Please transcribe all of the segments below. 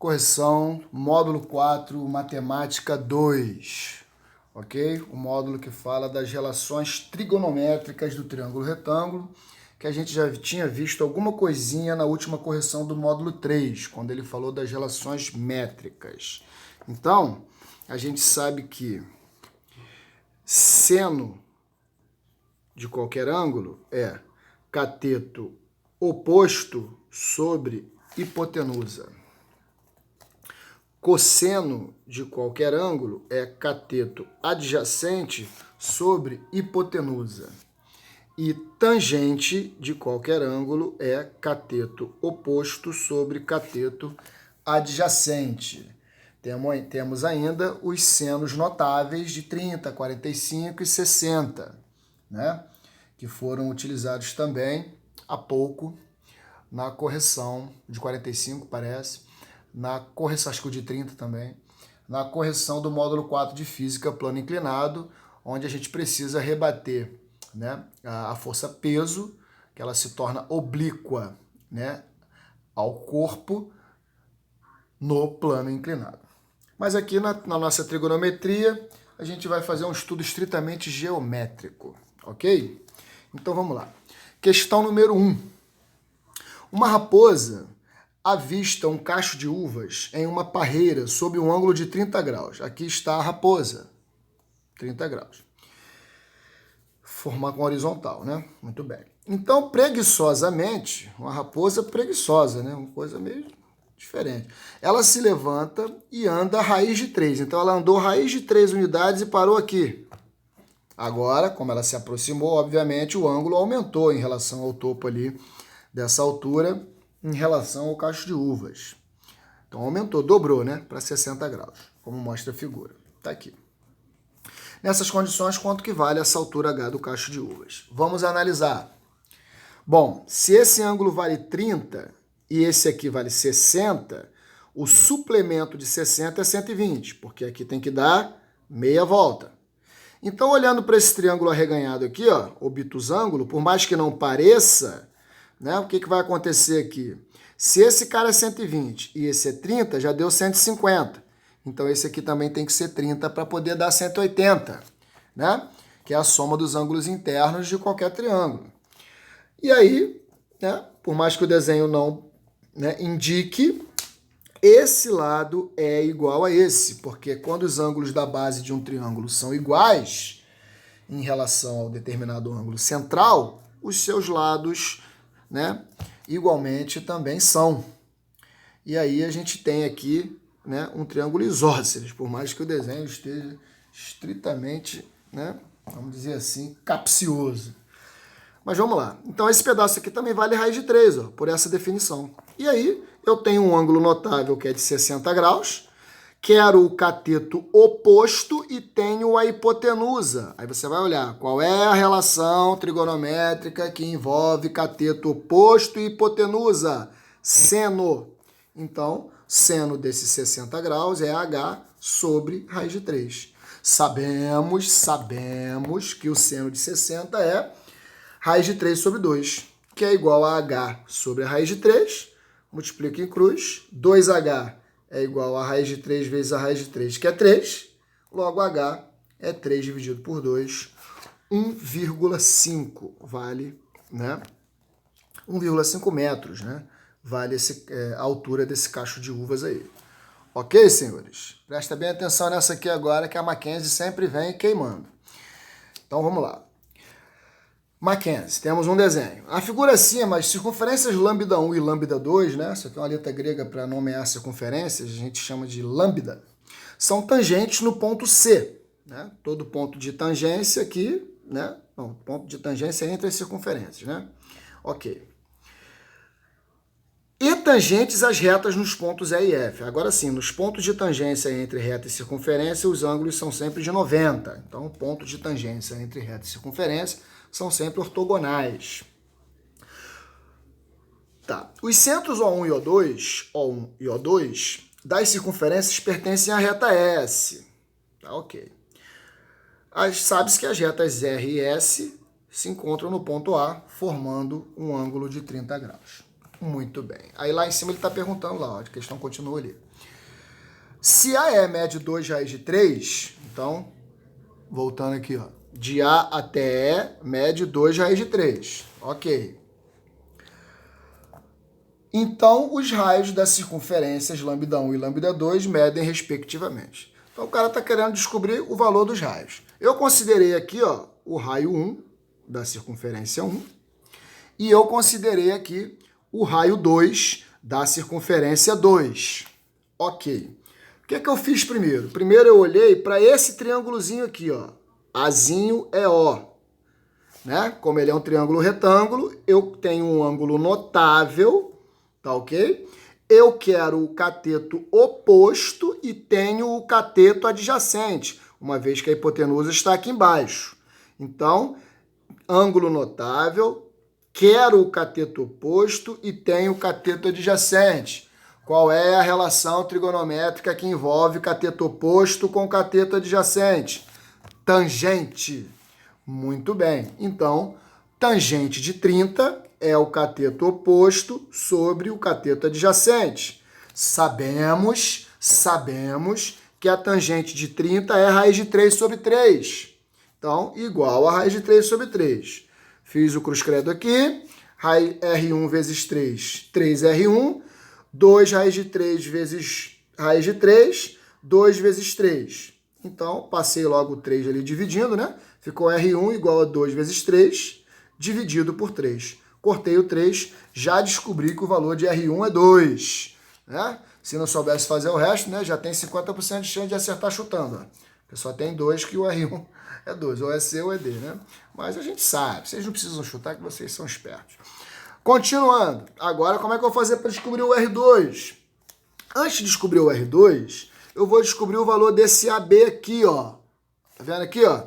Correção, módulo 4, matemática 2, ok? O módulo que fala das relações trigonométricas do triângulo retângulo, que a gente já tinha visto alguma coisinha na última correção do módulo 3, quando ele falou das relações métricas. Então, a gente sabe que seno de qualquer ângulo é cateto oposto sobre hipotenusa. Cosseno de qualquer ângulo é cateto adjacente sobre hipotenusa. E tangente de qualquer ângulo é cateto oposto sobre cateto adjacente. Temos ainda os senos notáveis de 30, 45 e 60, né? Que foram utilizados também há pouco na correção de 45, parece, na correção, acho que o de 30 também, na correção do módulo 4 de Física plano inclinado, onde a gente precisa rebater, né, a força-peso, que ela se torna oblíqua, né, ao corpo no plano inclinado. Mas aqui na nossa trigonometria, a gente vai fazer um estudo estritamente geométrico, ok? Então vamos lá. Questão número 1. Uma raposa avista um cacho de uvas em uma parreira sob um ângulo de 30 graus. Aqui está a raposa, 30 graus. Formar com horizontal, né? Muito bem. Então, preguiçosamente, uma raposa preguiçosa, né? Uma coisa meio diferente. Ela se levanta e anda a raiz de 3. Então, ela andou raiz de 3 unidades e parou aqui. Agora, como ela se aproximou, obviamente, o ângulo aumentou em relação ao topo ali dessa altura, em relação ao cacho de uvas. Então, aumentou, dobrou, né? Para 60 graus, como mostra a figura. Está aqui. Nessas condições, quanto que vale essa altura H do cacho de uvas? Vamos analisar. Bom, se esse ângulo vale 30 e esse aqui vale 60, o suplemento de 60 é 120, porque aqui tem que dar meia volta. Então, olhando para esse triângulo arreganhado aqui, ó, obtusângulo, por mais que não pareça, né, o que vai acontecer aqui? Se esse cara é 120 e esse é 30, já deu 150. Então, esse aqui também tem que ser 30 para poder dar 180, né? Que é a soma dos ângulos internos de qualquer triângulo. E aí, né, por mais que o desenho não, né, indique, esse lado é igual a esse, porque quando os ângulos da base de um triângulo são iguais em relação ao determinado ângulo central, os seus lados, né, igualmente também são. E aí a gente tem aqui, né, um triângulo isósceles, por mais que o desenho esteja estritamente, né, vamos dizer assim, capcioso. Mas vamos lá. Então esse pedaço aqui também vale raiz de 3, ó, por essa definição. E aí eu tenho um ângulo notável que é de 60 graus, quero o cateto oposto e tenho a hipotenusa. Aí você vai olhar qual é a relação trigonométrica que envolve cateto oposto e hipotenusa. Seno. Então, seno desses 60 graus é H sobre raiz de 3. Sabemos que o seno de 60 é raiz de 3 sobre 2, que é igual a H sobre a raiz de 3, multiplica em cruz, 2H é igual a raiz de 3 vezes a raiz de 3, que é 3, logo H é 3 dividido por 2, 1,5 vale, né? 1,5 metros, né? Vale a altura desse cacho de uvas aí. Ok, senhores? Presta bem atenção nessa aqui agora, que a Mackenzie sempre vem queimando. Então, vamos lá. Mackenzie, temos um desenho. A figura acima, as circunferências lambda 1 e lambda 2, né? Isso aqui é uma letra grega para nomear circunferências, a gente chama de lambda, são tangentes no ponto C, né? Todo ponto de tangência aqui, né? Não, ponto de tangência entre as circunferências, né? Ok. E tangentes às retas nos pontos E e F. Agora sim, nos pontos de tangência entre reta e circunferência, os ângulos são sempre de 90. Então, pontos de tangência entre reta e circunferência são sempre ortogonais. Tá. Os centros O1 e O2, O1 e O2, das circunferências pertencem à reta S. Tá, ok. Sabe-se que as retas R e S se encontram no ponto A, formando um ângulo de 30 graus. Muito bem. Aí lá em cima ele está perguntando lá, ó, a questão continua ali. Se A é mede 2 raiz de 3, então, voltando aqui, ó, de A até E mede 2 raiz de 3. Ok. Então, os raios das circunferências lambda 1 e lambda 2 medem respectivamente. Então, o cara está querendo descobrir o valor dos raios. Eu considerei aqui, ó, o raio 1 da circunferência 1 e eu considerei aqui o raio 2 da circunferência 2. Ok. O que eu fiz primeiro? Primeiro eu olhei para esse triângulozinho aqui, ó. Azinho é O. Né? Como ele é um triângulo retângulo, eu tenho um ângulo notável, tá ok? Eu quero o cateto oposto e tenho o cateto adjacente, uma vez que a hipotenusa está aqui embaixo. Então, ângulo notável, quero o cateto oposto e tenho o cateto adjacente. Qual é a relação trigonométrica que envolve cateto oposto com cateto adjacente? Tangente. Muito bem. Então, tangente de 30 é o cateto oposto sobre o cateto adjacente. Sabemos que a tangente de 30 é raiz de 3 sobre 3. Então, igual a raiz de 3 sobre 3. Fiz o cruz-credo aqui. R1 vezes 3, 3R1. 2 raiz de 3 vezes raiz de 3, 2 vezes 3. Então, passei logo o 3 ali dividindo, né? Ficou R1 igual a 2 vezes 3, dividido por 3. Cortei o 3, já descobri que o valor de R1 é 2. Né? Se não soubesse fazer o resto, né, já tem 50% de chance de acertar chutando. Ó. Porque só tem 2 que o R1 é 2, ou é C ou é D. Né? Mas a gente sabe, vocês não precisam chutar que vocês são espertos. Continuando, agora como é que eu vou fazer para descobrir o R2? Antes de descobrir o R2, eu vou descobrir o valor desse AB aqui, ó. Tá vendo aqui, ó?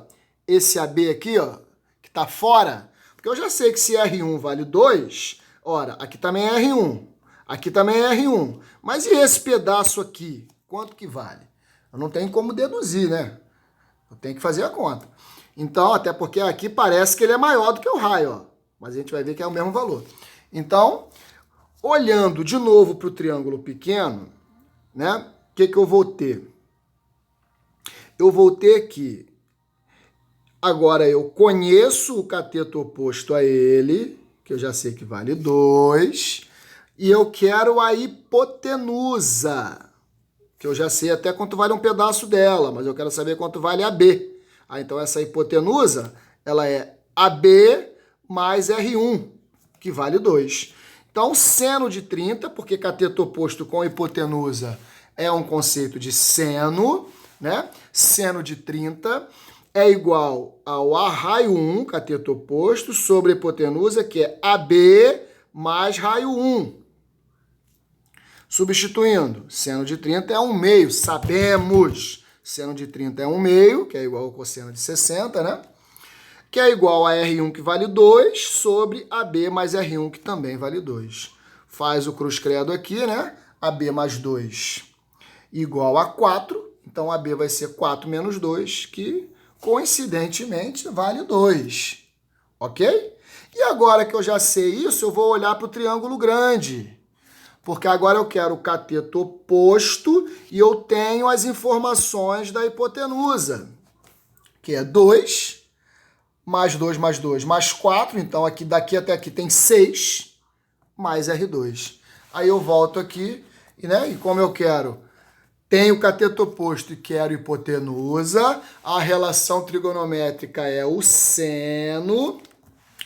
Esse AB aqui, ó, que tá fora. Porque eu já sei que se R1 vale 2, ora, aqui também é R1. Aqui também é R1. Mas e esse pedaço aqui? Quanto que vale? Eu não tenho como deduzir, né? Eu tenho que fazer a conta. Então, até porque aqui parece que ele é maior do que o raio, ó. Mas a gente vai ver que é o mesmo valor. Então, olhando de novo para o triângulo pequeno, né? O que eu vou ter? Eu vou ter que... Agora eu conheço o cateto oposto a ele, que eu já sei que vale 2, e eu quero a hipotenusa, que eu já sei até quanto vale um pedaço dela, mas eu quero saber quanto vale a B. Então essa hipotenusa, ela é AB mais R1, que vale 2. Então, seno de 30, porque cateto oposto com hipotenusa é um conceito de seno, né? Seno de 30 é igual ao A raio 1, cateto oposto, sobre a hipotenusa, que é AB mais raio 1. Substituindo, seno de 30 é 1/2, sabemos. Seno de 30 é 1/2, que é igual ao cosseno de 60, né? Que é igual a R1, que vale 2, sobre AB mais R1, que também vale 2. Faz o cruz-credo aqui, né? AB mais 2 igual a 4. Então, AB vai ser 4 menos 2, que, coincidentemente, vale 2. Ok? E agora que eu já sei isso, eu vou olhar para o triângulo grande. Porque agora eu quero o cateto oposto e eu tenho as informações da hipotenusa, que é 2... mais 2 mais 2 mais 4, então aqui daqui até aqui tem 6, mais R2. Aí eu volto aqui, né? E como eu quero, tenho cateto oposto e quero hipotenusa, a relação trigonométrica é o seno,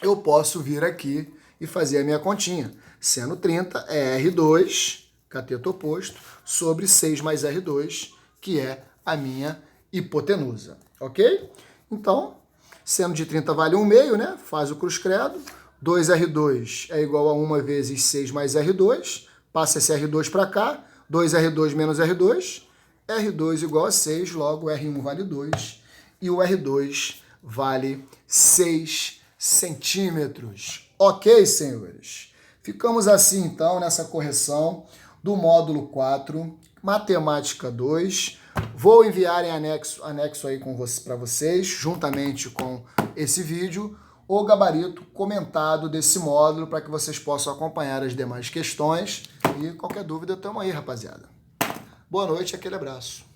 eu posso vir aqui e fazer a minha continha. Seno 30 é R2, cateto oposto, sobre 6 mais R2, que é a minha hipotenusa, ok? Então, seno de 30 vale 1/2, né? Faz o cruz-credo. 2R2 é igual a 1 vezes 6 mais R2. Passa esse R2 para cá. 2R2 menos R2. R2 igual a 6, logo R1 vale 2. E o R2 vale 6 centímetros. Ok, senhores? Ficamos assim, então, nessa correção do módulo 4, Matemática 2. Vou enviar em anexo aí para vocês, juntamente com esse vídeo, o gabarito comentado desse módulo para que vocês possam acompanhar as demais questões. E qualquer dúvida, estamos aí, rapaziada. Boa noite, aquele abraço.